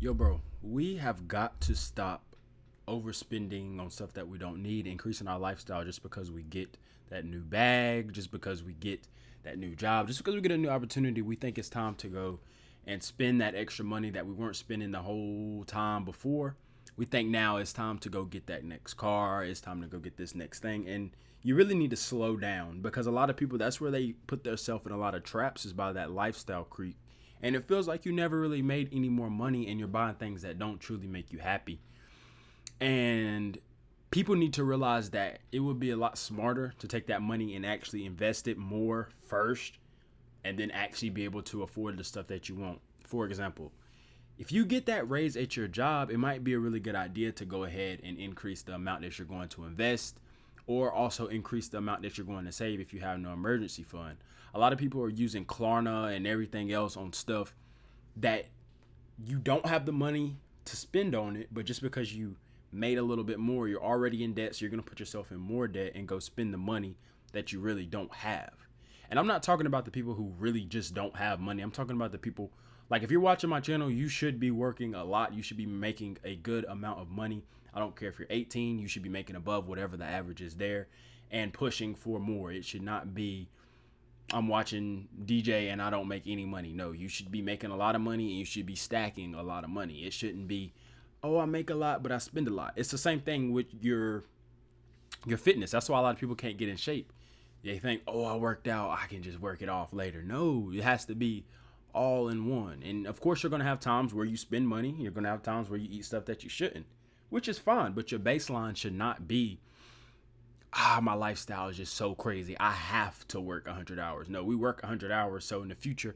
Yo, bro, we have got to stop overspending on stuff that we don't need, increasing our lifestyle just because we get that new bag, just because we get that new job, just because we get a new opportunity. We think it's time to go and spend that extra money that we weren't spending the whole time before. We think now it's time to go get that next car, it's time to go get this next thing. And you really need to slow down because a lot of people, that's where they put themselves in a lot of traps, is by that lifestyle creep. And it feels like you never really made any more money and you're buying things that don't truly make you happy. And people need to realize that it would be a lot smarter to take that money and actually invest it more first and then actually be able to afford the stuff that you want. For example, if you get that raise at your job, it might be a really good idea to go ahead and increase the amount that you're going to invest, or also increase the amount that you're going to save if you have no emergency fund. A lot of people are using Klarna and everything else on stuff that you don't have the money to spend on it, but just because you made a little bit more, you're already in debt, so you're going to put yourself in more debt and go spend the money that you really don't have. And I'm not talking about the people who really just don't have money. I'm talking about the people, like, if you're watching my channel, you should be working a lot. You should be making a good amount of money. I don't care if you're 18, you should be making above whatever the average is there and pushing for more. It should not be, I'm watching DJ and I don't make any money. No, you should be making a lot of money and you should be stacking a lot of money. It shouldn't be, oh, I make a lot, but I spend a lot. It's the same thing with your fitness. That's why a lot of people can't get in shape. They think, oh, I worked out, I can just work it off later. No, it has to be all in one. And of course, you're going to have times where you spend money. You're going to have times where you eat stuff that you shouldn't, which is fine. But your baseline should not be, my lifestyle is just so crazy, I have to work 100 hours. No, we work 100 hours. So in the future,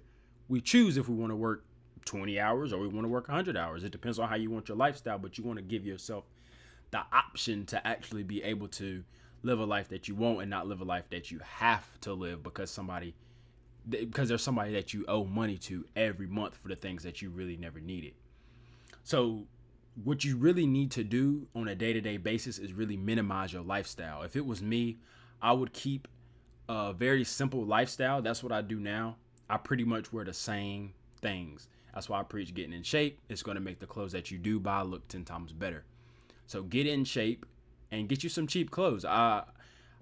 we choose if we want to work 20 hours or we want to work 100 hours. It depends on how you want your lifestyle, but you want to give yourself the option to actually be able to live a life that you want and not live a life that you have to live because there's somebody that you owe money to every month for the things that you really never needed. So what you really need to do on a day-to-day basis is really minimize your lifestyle. If it was me, I would keep a very simple lifestyle. That's what I do now. I pretty much wear the same things. That's why I preach getting in shape. It's going to make the clothes that you do buy look 10 times better. So get in shape and get you some cheap clothes. I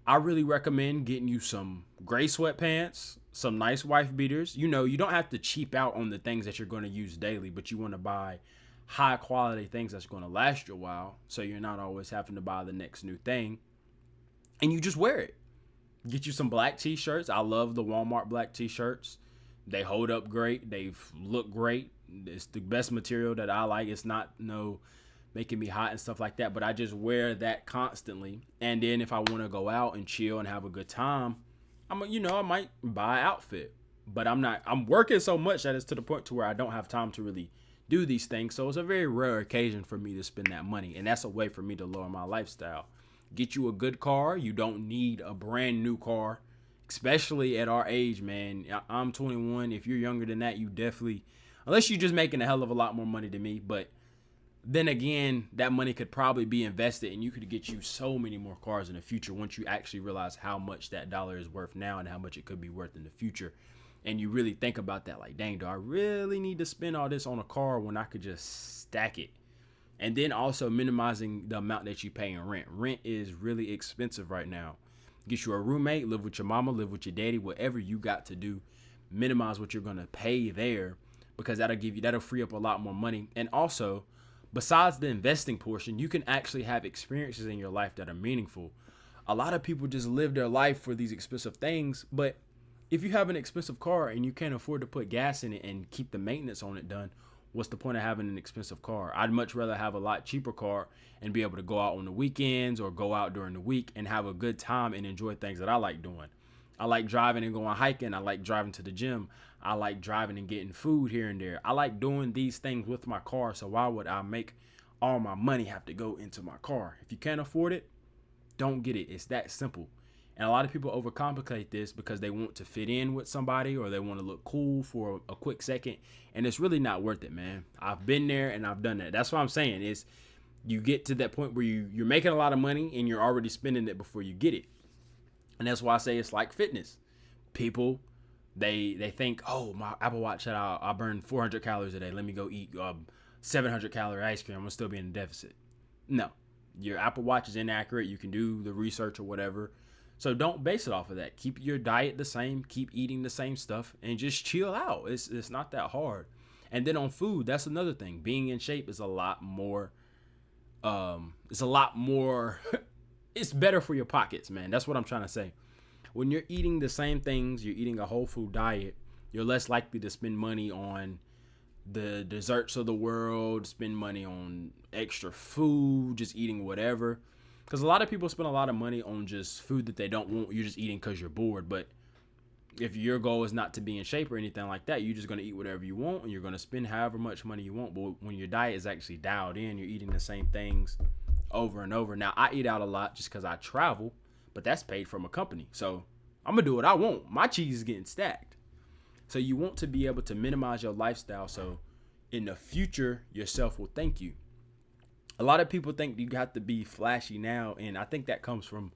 really recommend getting you some gray sweatpants, some nice wife beaters. You know, you don't have to cheap out on the things that you're going to use daily, but you want to buy high quality things that's going to last you a while, so you're not always having to buy the next new thing, and you just wear it. Get you some black t-shirts. I love the Walmart black t-shirts. They hold up great. They look great. It's the best material that I like. It's not no making me hot and stuff like that, but I just wear that constantly. And then if I want to go out and chill and have a good time, I might buy an outfit. But I'm working so much that it's to the point to where I don't have time to really do these things. So it's a very rare occasion for me to spend that money, and that's a way for me to lower my lifestyle. Get you a good car. You don't need a brand new car, especially at our age, man. I'm 21. If you're younger than that, you definitely, unless you're just making a hell of a lot more money than me. But then again, that money could probably be invested and you could get you so many more cars in the future once you actually realize how much that dollar is worth now and how much it could be worth in the future. And you really think about that, like, dang, do I really need to spend all this on a car when I could just stack it? And then also minimizing the amount that you pay in rent. Rent is really expensive right now. Get you a roommate, live with your mama, live with your daddy, whatever you got to do, minimize what you're gonna pay there, because that'll free up a lot more money. And also, besides the investing portion, you can actually have experiences in your life that are meaningful. A lot of people just live their life for these expensive things, but if you have an expensive car and you can't afford to put gas in it and keep the maintenance on it done, what's the point of having an expensive car? I'd much rather have a lot cheaper car and be able to go out on the weekends or go out during the week and have a good time and enjoy things that I like doing. I like driving and going hiking. I like driving to the gym. I like driving and getting food here and there. I like doing these things with my car. So why would I make all my money have to go into my car? If you can't afford it, don't get it. It's that simple. And a lot of people overcomplicate this because they want to fit in with somebody or they want to look cool for a quick second. And it's really not worth it, man. I've been there and I've done that. That's what I'm saying is you get to that point where you're making a lot of money and you're already spending it before you get it. And that's why I say it's like fitness. People, they think, oh, my Apple Watch said I burn 400 calories a day. Let me go eat 700 calorie ice cream, I'm gonna still be in a deficit. No, your Apple Watch is inaccurate. You can do the research or whatever. So don't base it off of that. Keep your diet the same. Keep eating the same stuff and just chill out. It's not that hard. And then on food, that's another thing. Being in shape is a lot more. It's a lot more. It's better for your pockets, man. That's what I'm trying to say. When you're eating the same things, you're eating a whole food diet, you're less likely to spend money on the desserts of the world, spend money on extra food, just eating whatever. Because a lot of people spend a lot of money on just food that they don't want. You're just eating because you're bored. But if your goal is not to be in shape or anything like that, you're just going to eat whatever you want and you're going to spend however much money you want. But when your diet is actually dialed in, you're eating the same things over and over. Now, I eat out a lot just because I travel, but that's paid from a company. So I'm going to do what I want. My cheese is getting stacked. So you want to be able to minimize your lifestyle so in the future, yourself will thank you. A lot of people think you got to be flashy now, and I think that comes from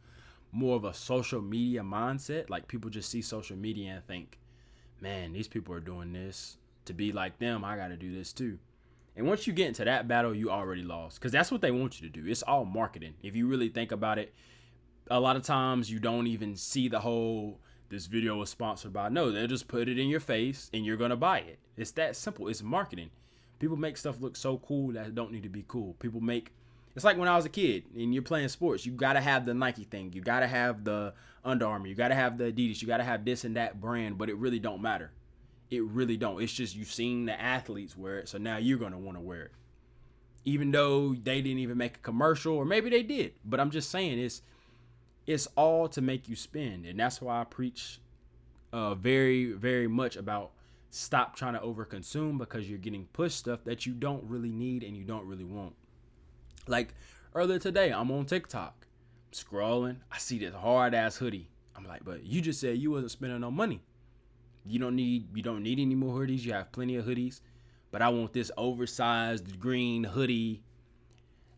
more of a social media mindset. Like people just see social media and think, man, these people are doing this. To be like them, I got to do this too. And once you get into that battle, you already lost because that's what they want you to do. It's all marketing. If you really think about it, a lot of times you don't even see the whole, this video was sponsored by. No, they'll just put it in your face and you're going to buy it. It's that simple. It's marketing. People make stuff look so cool that don't need to be cool. It's like when I was a kid and you're playing sports, you got to have the Nike thing. You got to have the Under Armour. You got to have the Adidas. You got to have this and that brand, but it really don't matter. It really don't. It's just you've seen the athletes wear it, so now you're going to want to wear it. Even though they didn't even make a commercial, or maybe they did. But I'm just saying it's all to make you spend. And that's why I preach very, very much about stop trying to overconsume because you're getting pushed stuff that you don't really need and you don't really want. Like earlier today, I'm on TikTok, scrolling. I see this hard ass hoodie. I'm like, but you just said you wasn't spending no money. You don't need any more hoodies. You have plenty of hoodies, but I want this oversized green hoodie.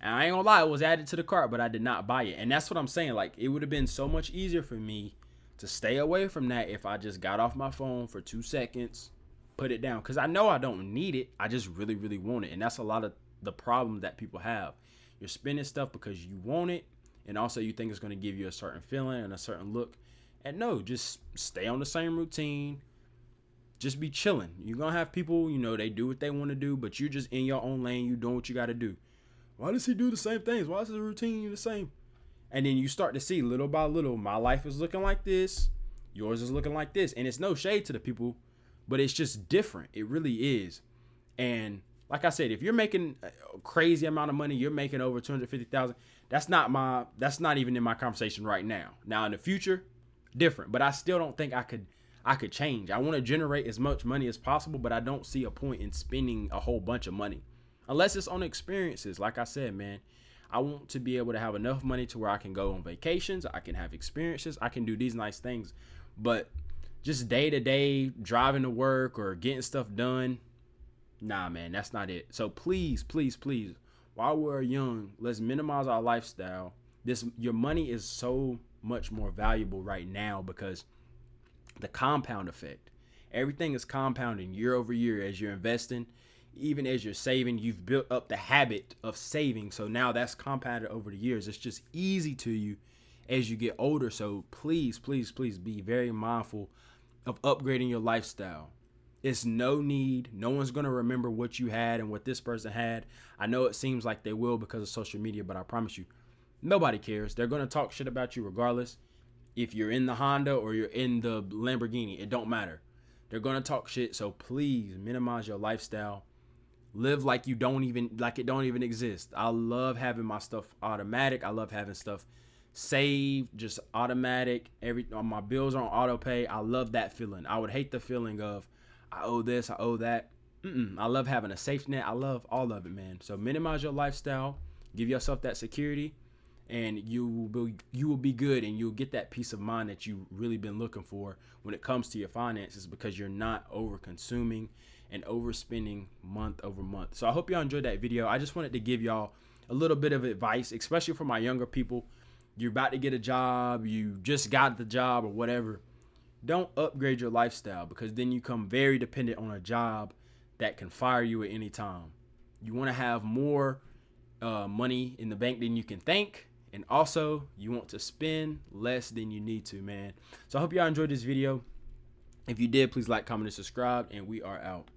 And I ain't gonna lie, it was added to the cart, but I did not buy it. And that's what I'm saying. Like it would have been so much easier for me to stay away from that if I just got off my phone for 2 seconds, put it down. Because I know I don't need it. I just really, really want it. And that's a lot of the problem that people have. You're spending stuff because you want it. And also you think it's going to give you a certain feeling and a certain look. And no, just stay on the same routine. Just be chilling. You're going to have people, they do what they want to do. But you're just in your own lane. You doing what you got to do. Why does he do the same things? Why is his routine the same? And then you start to see little by little, my life is looking like this. Yours is looking like this. And it's no shade to the people, but it's just different. It really is. And like I said, if you're making a crazy amount of money, you're making over 250,000. That's not even in my conversation right now. Now in the future, different. But I still don't think I could change. I want to generate as much money as possible, but I don't see a point in spending a whole bunch of money. Unless it's on experiences. Like I said, man, I want to be able to have enough money to where I can go on vacations. I can have experiences. I can do these nice things. But just day to day driving to work or getting stuff done, nah, man, that's not it. So please, please, please, while we're young, let's minimize our lifestyle. Your money is so much more valuable right now because the compound effect. Everything is compounding year over year as you're investing. Even as you're saving, you've built up the habit of saving. So now that's compounded over the years. It's just easy to you as you get older. So please, please, please be very mindful of upgrading your lifestyle. It's no need. No one's going to remember what you had and what this person had. I know it seems like they will because of social media, but I promise you, nobody cares. They're going to talk shit about you regardless. If you're in the Honda or you're in the Lamborghini, it don't matter. They're going to talk shit. So please minimize your lifestyle. Live like it don't even exist. I love having my stuff automatic. I love having stuff saved, just automatic. My bills are on auto pay. I love that feeling. I would hate the feeling of I owe this, I owe that. I love having a safety net. I love all of it, man. So minimize your lifestyle. Give yourself that security, and you will be good, and you'll get that peace of mind that you've really been looking for when it comes to your finances because you're not over consuming and overspending month over month. So I hope y'all enjoyed that video. I just wanted to give y'all a little bit of advice, especially for my younger people. You're about to get a job, you just got the job or whatever. Don't upgrade your lifestyle because then you become very dependent on a job that can fire you at any time. You want to have more money in the bank than you can think. And also, you want to spend less than you need to, man. So I hope y'all enjoyed this video. If you did, please like, comment, and subscribe. And we are out.